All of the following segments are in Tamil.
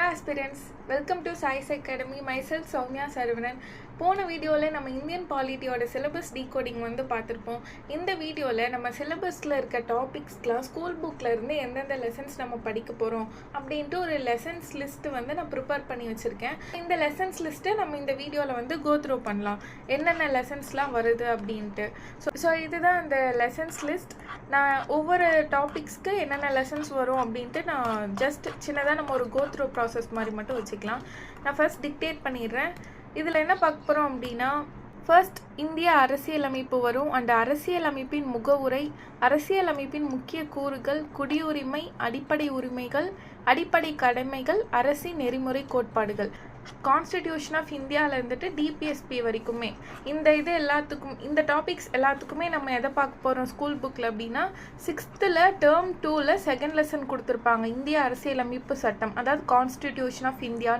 Hi aspirants, welcome to Science Academy. Myself Soumya Saravanan. போன வீடியோவில் நம்ம இந்தியன் பாலிட்டியோட சிலபஸ் டீகோடிங் வந்து பார்த்துருப்போம். இந்த வீடியோவில் நம்ம சிலபஸில் இருக்க டாபிக்ஸ்க்கெலாம் ஸ்கூல் புக்கில் இருந்து எந்தெந்த லெசன்ஸ் நம்ம படிக்க போகிறோம் அப்படின்ட்டு ஒரு லெசன்ஸ் லிஸ்ட்டு வந்து நான் ப்ரிப்பேர் பண்ணி வச்சுருக்கேன். இந்த லெசன்ஸ் லிஸ்ட்டை நம்ம இந்த வீடியோவில் வந்து கோ த்ரூ பண்ணலாம், என்னென்ன லெசன்ஸ்லாம் வருது அப்படின்ட்டு. ஸோ இதுதான் அந்த லெசன்ஸ் லிஸ்ட். நான் ஒவ்வொரு டாபிக்ஸ்க்கு என்னென்ன லெசன்ஸ் வரும் அப்படின்ட்டு நான் ஜஸ்ட் சின்னதாக நம்ம ஒரு கோ த்ரூ ப்ராசஸ் மாதிரி மட்டும் வச்சுக்கலாம். நான் ஃபர்ஸ்ட் டிக்டேட் பண்ணிடுறேன். இதில் என்ன பார்க்க போகிறோம் அப்படின்னா, ஃபர்ஸ்ட் இந்திய அரசியலமைப்பு வரும். அந்த அரசியலமைப்பின் முகவுரை, அரசியலமைப்பின் முக்கிய கூறுகள், குடியுரிமை, அடிப்படை உரிமைகள், அடிப்படை கடமைகள், அரசின் நெறிமுறை கோட்பாடுகள். கான்ஸ்டிடியூஷன் ஆஃப் இந்தியாவில் இருந்துட்டு டிபிஎஸ்பி வரைக்குமே இந்த இது எல்லாத்துக்கும், இந்த டாபிக்ஸ் எல்லாத்துக்குமே நம்ம எதை பார்க்க போகிறோம் ஸ்கூல் புக்கில் அப்படின்னா, 6th டேர்ம் 2 செகண்ட் லெசன் கொடுத்துருப்பாங்க, இந்திய அரசியலமைப்பு சட்டம், அதாவது constitution of India.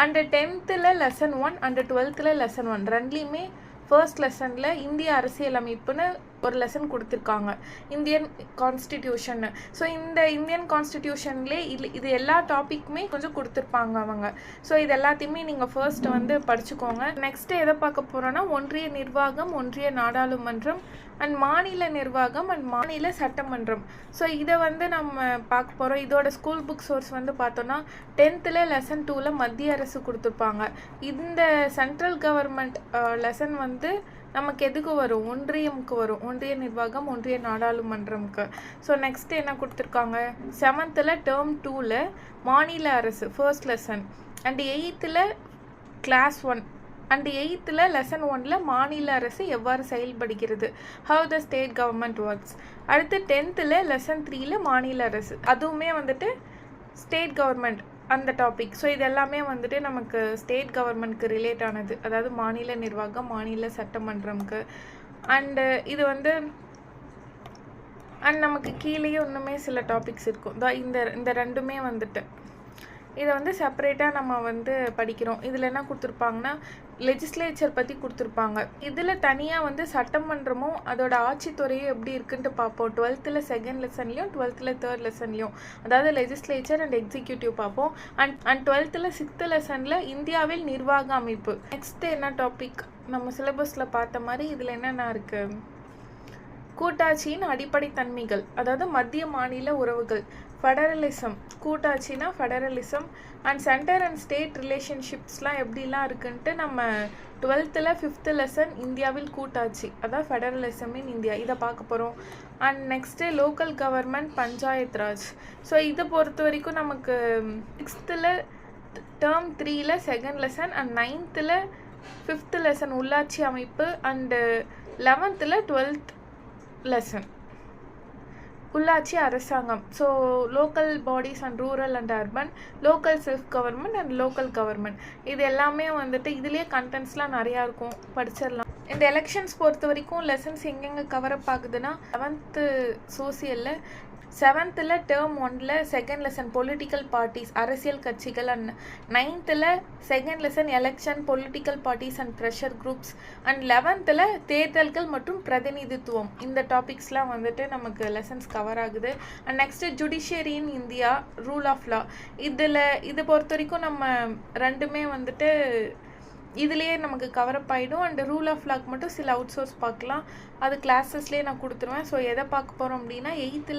And 10th lesson 1 and 12th lesson 1 ரெண்டுலேயுமே ஃபர்ஸ்ட் லெசனில் இந்திய அரசியலமைப்புன்னு ஒரு லெசன் கொடுத்துருக்காங்க, இந்தியன் கான்ஸ்டிடியூஷன். ஸோ இந்த இந்தியன் கான்ஸ்டிடியூஷன்லே இது எல்லா டாப்பிக்குமே கொஞ்சம் கொடுத்துருப்பாங்க அவங்க. ஸோ இது எல்லாத்தையுமே நீங்கள் ஃபர்ஸ்ட் வந்து படிச்சுக்கோங்க. நெக்ஸ்ட்டு எதை பார்க்க போகிறோன்னா, ஒன்றிய நிர்வாகம், ஒன்றிய நாடாளுமன்றம் அண்ட் மாநில நிர்வாகம் அண்ட் மாநில சட்டமன்றம். ஸோ இதை வந்து நம்ம பார்க்க போகிறோம். இதோட ஸ்கூல் புக் சோர்ஸ் வந்து பார்த்தோன்னா 10th லெசன் 2 மத்திய அரசு கொடுத்துருப்பாங்க. இந்த சென்ட்ரல் கவர்மெண்ட் லெசன் வந்து நமக்கு எதுக்கு வரும், ஒன்றியமுக்கு வரும், ஒன்றிய நிர்வாகம், ஒன்றிய நாடாளுமன்றம்க்கு. ஸோ நெக்ஸ்ட் என்ன கொடுத்துருக்காங்க, 7th டேர்ம் 2 மாநில அரசு first lesson and 8th class 1 and 8th lesson 1 மாநில அரசு எவ்வாறு செயல்படுகிறது, how the state government works. அடுத்து 10th லெசன் 3 மாநில அரசு, அதுவுமே வந்துட்டு ஸ்டேட் கவர்மெண்ட் அந்த டாபிக். ஸோ இது எல்லாமே வந்துட்டு நமக்கு ஸ்டேட் கவர்மெண்ட்க்கு ரிலேட் ஆனது, அதாவது மாநில நிர்வாகம், மாநில சட்டமன்றம்க்கு. அண்டு இது வந்து அண்ட் நமக்கு கீழேயே இன்னுமே சில டாபிக்ஸ் இருக்கும். இந்த ரெண்டுமே வந்துட்டு இதை வந்து செப்பரேட்டாக நம்ம வந்து படிக்கிறோம். இதில் என்ன கொடுத்துருப்பாங்கன்னா, லெஜிஸ்லேச்சர் பற்றி கொடுத்துருப்பாங்க. இதில் தனியாக வந்து சட்டமன்றமும் அதோட ஆட்சித்துறையும் எப்படி இருக்குன்ட்டு பார்ப்போம். 12th செகண்ட் லெசன்லையும் 12th தேர்ட் லெசன்லையும், அதாவது லெஜிஸ்லேச்சர் அண்ட் எக்ஸிக்யூட்டிவ் பார்ப்போம். அண்ட் 12th 6th லெசனில் இந்தியாவில் நிர்வாக அமைப்பு. நெக்ஸ்ட்டு என்ன டாபிக் நம்ம சிலபஸில் பார்த்த மாதிரி இதில் என்னென்ன இருக்குது, கூட்டாட்சியின் அடிப்படை தன்மைகள், அதாவது மத்திய மாநில உறவுகள், ஃபெடரலிசம், கூட்டாட்சினா federalism and centre and state ரிலேஷன்ஷிப்ஸ்லாம் எப்படிலாம் இருக்குன்ட்டு நம்ம 12th 5th லெசன் இந்தியாவில் கூட்டாட்சி, அதாவது ஃபெடரலிசம் இன் இந்தியா, இதை பார்க்க போகிறோம். And next local government, panchayat Raj. So இதை பொறுத்த வரைக்கும் நமக்கு 6th term 3 second lesson and 9th 5th lesson உள்ளாட்சி அமைப்பு அண்டு 11th 12th லெசன் உள்ளாட்சி அரசாங்கம். So local bodies and rural and urban, local self government and local government, இது எல்லாமே வந்துட்டு இதுலேயே கண்டென்ட்ஸ்லாம் நிறையா இருக்கும், படிச்சிடலாம். இந்த எலெக்ஷன்ஸ் பொறுத்த வரைக்கும் லெசன்ஸ் எங்கெங்கே கவரப் ஆகுதுன்னா, 7th சோசியலில், 7th term 1 second lesson political parties, அரசியல் கட்சிகள் and 9th second lesson election, political parties and pressure groups and 11th தேர்தல்கள் மற்றும் பிரதிநிதித்துவம். இந்த டாபிக்ஸ்லாம் வந்துட்டு நமக்கு லெசன்ஸ் கவர் ஆகுது. And next judiciary in India, rule of law. இது பொறுத்த வரைக்கும் நம்ம ரெண்டுமே வந்துட்டு இதுலேயே நமக்கு கவரப் ஆகிடும். அண்ட் ரூல் ஆஃப் லாக்கு மட்டும் சில அவுட் சோர்ஸ் பார்க்கலாம், அது கிளாஸஸ்லேயே நான் கொடுத்துருவேன். ஸோ எதை பார்க்க போகிறோம் அப்படின்னா, 8th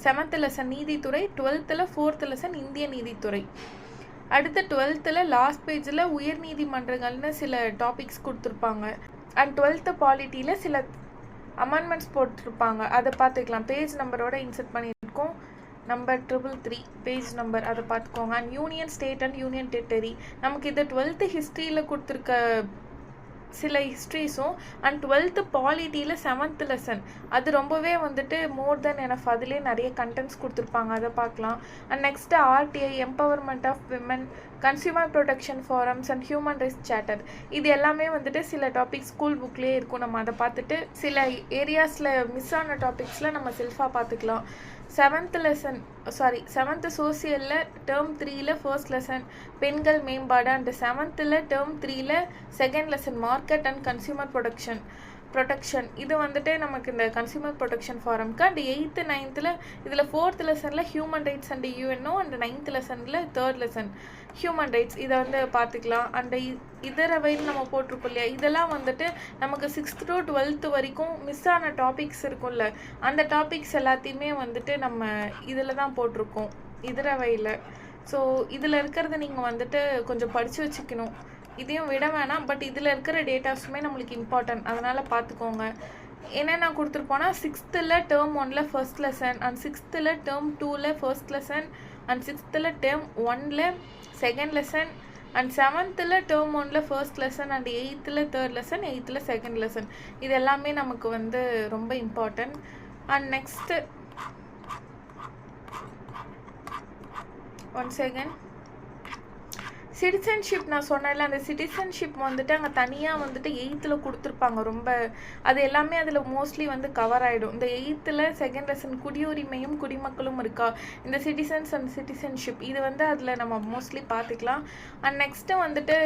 7th லெசன் நீதித்துறை, 12th 4th லெசன் இந்திய நீதித்துறை. அடுத்து 12th லாஸ்ட் பேஜில் உயர் நீதிமன்றங்கள்னு சில டாபிக்ஸ் கொடுத்துருப்பாங்க. அண்ட் 12th பாலிட்டியில் சில அமெண்ட்மெண்ட்ஸ் போட்டிருப்பாங்க, அதை பார்த்துக்கலாம். பேஜ் நம்பரோட இன்சர்ட் பண்ணியிருக்கோம், நம்பர் 333 பேஜ் நம்பர், அதை பார்த்துக்கோங்க. And union state and union territory, நமக்கு இது 12th ஹிஸ்ட்ரியில் கொடுத்துருக்க சில ஹிஸ்ட்ரிஸும் அண்ட் 12th பாலிட்டியில் 7th லெசன், அது ரொம்பவே வந்துட்டு மோர் தென் எனஃப், அதுலேயே நிறைய கண்டென்ட்ஸ் கொடுத்துருப்பாங்க, அதை பார்க்கலாம். And next RTI, empowerment of women, consumer protection forums and human rights charter, இது எல்லாமே வந்துட்டு சில டாபிக்ஸ் ஸ்கூல் புக்லேயே இருக்கும். நம்ம அதை பார்த்துட்டு சில ஏரியாஸில் மிஸ் ஆன டாபிக்ஸில் நம்ம செல்ஃபாக பார்த்துக்கலாம். 7th சோசியலில் டேர்ம் 3 ஃபர்ஸ்ட் லெசன் பெண்கள் மேம்பாடு and 7th term 3 second lesson market and consumer production. Protection இது வந்துட்டு நமக்கு இந்த consumer protection ஃபாரம்க்கு. And 8th 9th இதில் 4th லெசனில் human rights and UNO, and 9th லெசனில் 3rd லெசன் ஹியூமன் ரைட்ஸ் இதை வந்து பார்த்துக்கலாம். அண்ட் இதர வயல் நம்ம போட்டிருக்கோம் இல்லையா, இதெல்லாம் வந்துட்டு நமக்கு 6th to 12th வரைக்கும் மிஸ் ஆன டாபிக்ஸ் இருக்கும்ல, அந்த டாபிக்ஸ் எல்லாத்தையுமே வந்துட்டு நம்ம இதில் தான் போட்டிருக்கோம் இதர வயலில். ஸோ இதில் இருக்கிறத நீங்கள் வந்துட்டு கொஞ்சம் படித்து வச்சுக்கணும், இதையும் விட வேணாம். பட் இதில் இருக்கிற டேட்டாஸுமே நம்மளுக்கு இம்பார்ட்டன்ட், அதனால் பார்த்துக்கோங்க. என்னென்ன கொடுத்துருப்போன்னா 6th term 1 first lesson, and 6th term 2 first lesson, and 6th term 1 second lesson, and 7th term 1 first lesson, and 8th 3rd lesson, 8th second lesson. இது எல்லாமே நமக்கு வந்து ரொம்ப important. And next one second citizenship நான் சொன்னேன்ல, அந்த சிட்டிசன்ஷிப் வந்துட்டு அங்கே தனியாக வந்துட்டு 8th கொடுத்துருப்பாங்க. ரொம்ப அது எல்லாமே அதில் மோஸ்ட்லி வந்து கவர் ஆகிடும். இந்த 8th செகண்ட் லெசன் குடியுரிமையும் குடிமக்களும் இருக்கா, இந்த சிட்டிசன்ஸ் அண்ட் சிட்டிசன்ஷிப் இது வந்து அதில் நம்ம மோஸ்ட்லி பார்த்துக்கலாம். அண்ட் நெக்ஸ்ட்டு வந்துட்டு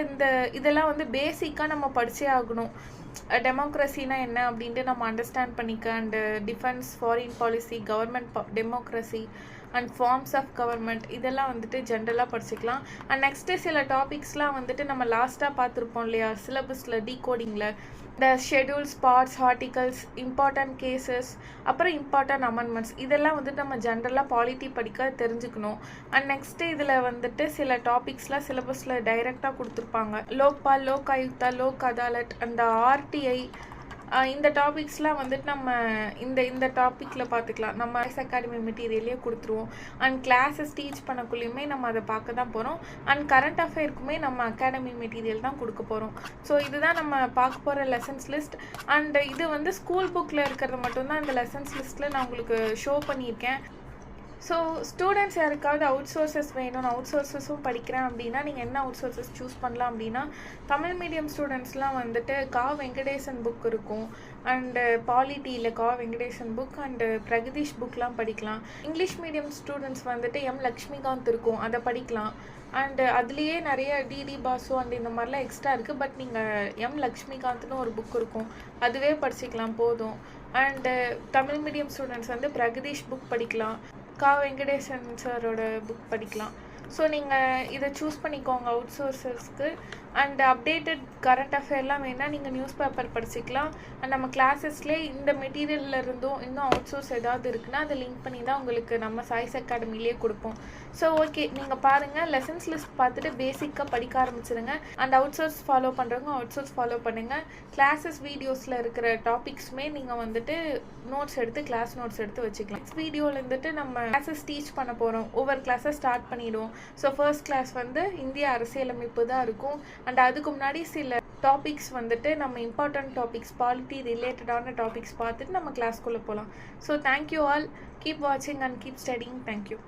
இதெல்லாம் வந்து பேசிக்காக நம்ம படித்தே ஆகணும். டெமோக்ரஸினா என்ன அப்படின்ட்டு நம்ம அண்டர்ஸ்டாண்ட் பண்ணிக்க, and defence, foreign policy, government democracy and forms of government இதெல்லாம் வந்துட்டு ஜென்ரலாக படிச்சுக்கலாம். அண்ட் நெக்ஸ்ட்டு சில டாபிக்ஸ்லாம் வந்துட்டு நம்ம லாஸ்ட்டாக பார்த்துருப்போம் இல்லையா சிலபஸில் டீகோடிங்கில், இந்த schedules, parts, articles, important cases, அப்புறம் இம்பார்ட்டன்ட் அமெண்ட்மெண்ட்ஸ் இதெல்லாம் வந்துட்டு நம்ம ஜென்ரலாக பாலிட்டி படிக்க தெரிஞ்சுக்கணும். அண்ட் நெக்ஸ்ட்டு இதில் வந்துட்டு சில டாபிக்ஸ்லாம் சிலபஸில் டைரெக்டாக கொடுத்துருப்பாங்க. லோக்பால், லோக் ஆயுக்தா, லோக் அதாலத், அந்த ஆர்டிஐ, இந்த டாபிக்ஸ்லாம் வந்துட்டு நம்ம இந்த டாப்பிக்கில் பார்த்துக்கலாம். நம்ம அகாடமி மெட்டீரியலே கொடுத்துருவோம். அண்ட் கிளாஸஸ் டீச் பண்ணக்குள்ளேயுமே நம்ம அதை பார்க்க தான் போகிறோம். அண்ட் கரண்ட் அஃபேருக்குமே நம்ம அகாடமி மெட்டீரியல் தான் கொடுக்க போகிறோம். ஸோ இதுதான் நம்ம பார்க்க போகிற லெசன்ஸ் லிஸ்ட். அண்ட் இது வந்து ஸ்கூல் புக்கில் இருக்கிறது மட்டும்தான் இந்த லெசன்ஸ் லிஸ்ட்டில் நான் உங்களுக்கு ஷோ பண்ணியிருக்கேன். ஸோ ஸ்டூடெண்ட்ஸ் யாருக்காவது அவுட் சோர்சஸ் வேணும், நான் அவுட் சோர்ஸஸும் படிக்கிறேன் அப்படின்னா நீங்கள் என்ன அவுட் சோர்சஸ் சூஸ் பண்ணலாம் அப்படின்னா, தமிழ் மீடியம் ஸ்டூடெண்ட்ஸ்லாம் வந்துட்டு கா வெங்கடேசன் புக் இருக்கும், அண்டு பாலிட்டியில் கா வெங்கடேசன் புக் அண்டு பிரகதீஷ் புக்லாம் படிக்கலாம். இங்கிலீஷ் மீடியம் ஸ்டூடெண்ட்ஸ் வந்துட்டு எம் லக்ஷ்மிகாந்த் இருக்கும், அதை படிக்கலாம். அண்டு அதுலேயே நிறைய டிடி பாசு அண்ட் இந்த மாதிரிலாம் எக்ஸ்ட்ரா இருக்குது. பட் நீங்கள் எம் லக்ஷ்மிகாந்த்னு ஒரு புக் இருக்கும், அதுவே படிச்சிக்கலாம் போதும். அண்டு தமிழ் மீடியம் ஸ்டூடெண்ட்ஸ் வந்து பிரகதீஷ் புக் படிக்கலாம், கா வெங்கடேசன் சாரோட புக் படிக்கலாம். ஸோ நீங்கள் இதை சூஸ் பண்ணிக்கோங்க அவுட் சோர்ஸஸ்க்கு. அண்ட் அப்டேட்டட் கரண்ட் அஃபேர்லாம் வேணால் நீங்கள் நியூஸ் பேப்பர் படிச்சிக்கலாம். அண்ட் நம்ம கிளாஸஸ்லேயே இந்த மெட்டீரியலில் இருந்தும் இன்னும் அவுட் சோர்ஸ் ஏதாவது இருக்குன்னா அதை லிங்க் பண்ணி தான் உங்களுக்கு நம்ம சாய்ஸ் அகாடமிலேயே கொடுப்போம். ஸோ ஓகே, நீங்கள் பாருங்கள், லெசன்ஸ் லிஸ்ட் பார்த்துட்டு பேசிக்காக படிக்க ஆரம்பிச்சிருங்க. அண்ட் அவுட் சோர்ஸ் ஃபாலோ பண்ணுறவங்க அவுட் சோர்ஸ் ஃபாலோ பண்ணுங்கள். கிளாஸஸ் வீடியோஸில் இருக்கிற டாபிக்ஸுமே நீங்கள் வந்துட்டு நோட்ஸ் எடுத்து கிளாஸ் நோட்ஸ் எடுத்து வச்சுக்கலாம். நெக்ஸ்ட் வீடியோவில் வந்துட்டு நம்ம கிளாஸஸ் டீச் பண்ண போகிறோம், ஒவ்வொரு கிளாஸை ஸ்டார்ட் பண்ணிவிடுவோம். ஸோ ஃபர்ஸ்ட் கிளாஸ் வந்து இந்திய அரசியலமைப்பு தான் இருக்கும். அண்ட் அதுக்கு முன்னாடி சில டாபிக்ஸ் வந்துட்டு நம்ம இம்பார்ட்டன்ட் டாபிக்ஸ், பாலிட்டி ரிலேட்டடான டாபிக்ஸ் பார்த்துட்டு நம்ம கிளாஸ்க்குள்ளே போகலாம். ஸோ தேங்க்யூ ஆல், கீப் வாட்சிங் அண்ட் கீப் ஸ்டடிங். தேங்க்யூ.